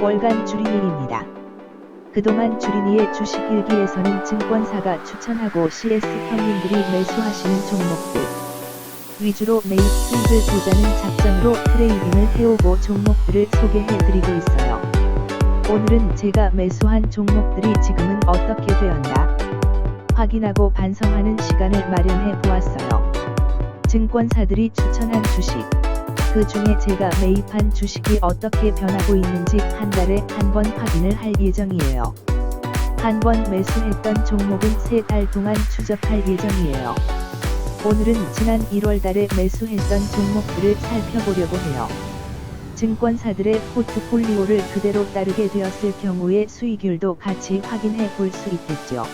월간 주린이입니다. 그동안 주린이의 주식 일기에서는 증권사가 추천하고 CS 형님들이 매수하시는 종목들 위주로 매입 수익을 보자는 작전으로 트레이딩을 해오고 종목들을 소개해드리고 있어요. 오늘은 제가 매수한 종목들이 지금은 어떻게 되었나 확인하고 반성하는 시간을 마련해 보았어요. 증권사들이 추천한 주식, 그 중에 제가 매입한 주식이 어떻게 변하고 있는지 한 달에 한 번 확인을 할 예정이에요. 한 번 매수했던 종목은 3달 동안 추적할 예정이에요. 오늘은 지난 1월 달에 매수했던 종목들을 살펴보려고 해요. 증권사들의 포트폴리오를 그대로 따르게 되었을 경우의 수익률도 같이 확인해 볼 수 있겠죠.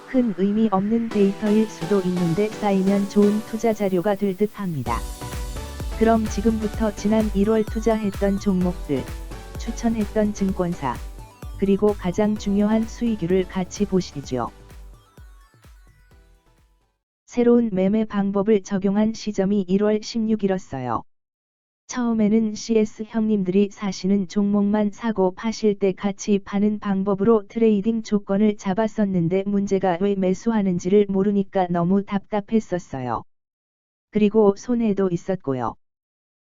큰 의미 없는 데이터일 수도 있는데 쌓이면 좋은 투자 자료가 될 듯 합니다. 그럼 지금부터 지난 1월 투자했던 종목들, 추천했던 증권사, 그리고 가장 중요한 수익률을 같이 보시죠. 새로운 매매 방법을 적용한 시점이 1월 16일이었어요. 처음에는 CS 형님들이 사시는 종목만 사고 파실 때 같이 파는 방법으로 트레이딩 조건을 잡았었는데 문제가 왜 매수하는지를 모르니까 너무 답답했었어요. 그리고 손해도 있었고요.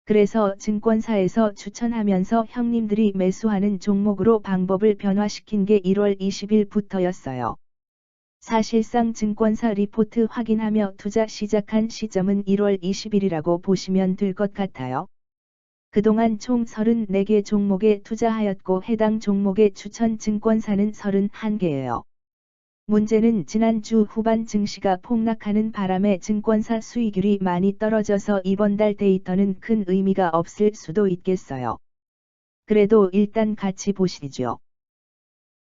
그래서 증권사에서 추천하면서 형님들이 매수하는 종목으로 방법을 변화시킨 게 1월 20일부터였어요. 사실상 증권사 리포트 확인하며 투자 시작한 시점은 1월 20일이라고 보시면 될 것 같아요. 그동안 총 34개 종목에 투자하였고 해당 종목의 추천 증권사는 31개예요. 문제는 지난주 후반 증시가 폭락하는 바람에 증권사 수익률이 많이 떨어져서 이번 달 데이터는 큰 의미가 없을 수도 있겠어요. 그래도 일단 같이 보시죠.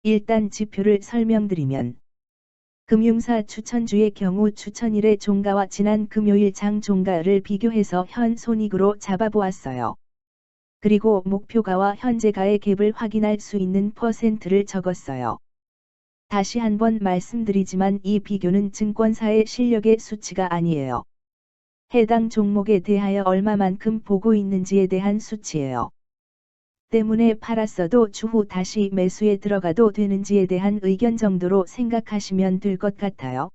일단 지표를 설명드리면 금융사 추천주의 경우 추천일의 종가와 지난 금요일 장 종가를 비교해서 현 손익으로 잡아보았어요. 그리고 목표가와 현재가의 갭을 확인할 수 있는 퍼센트를 적었어요. 다시 한번 말씀드리지만 이 비교는 증권사의 실력의 수치가 아니에요. 해당 종목에 대하여 얼마만큼 보고 있는지에 대한 수치예요. 때문에 팔았어도 추후 다시 매수에 들어가도 되는지에 대한 의견 정도로 생각하시면 될 것 같아요.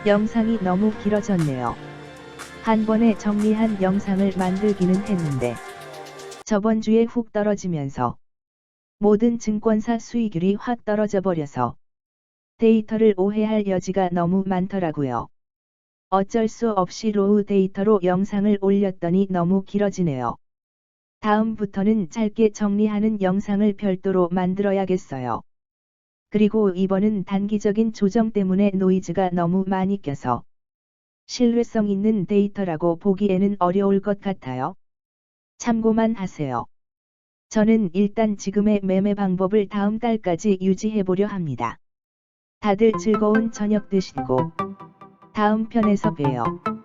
영상이 너무 길어졌네요. 한 번에 정리한 영상을 만들기는 했는데 저번 주에 훅 떨어지면서 모든 증권사 수익률이 확 떨어져 버려서 데이터를 오해할 여지가 너무 많더라고요. 어쩔 수 없이 로우 데이터로 영상을 올렸더니 너무 길어지네요. 다음부터는 짧게 정리하는 영상을 별도로 만들어야겠어요. 그리고 이번은 단기적인 조정 때문에 노이즈가 너무 많이 껴서 신뢰성 있는 데이터라고 보기에는 어려울 것 같아요. 참고만 하세요. 저는 일단 지금의 매매 방법을 다음 달까지 유지해보려 합니다. 다들 즐거운 저녁 되시고 다음 편에서 봬요.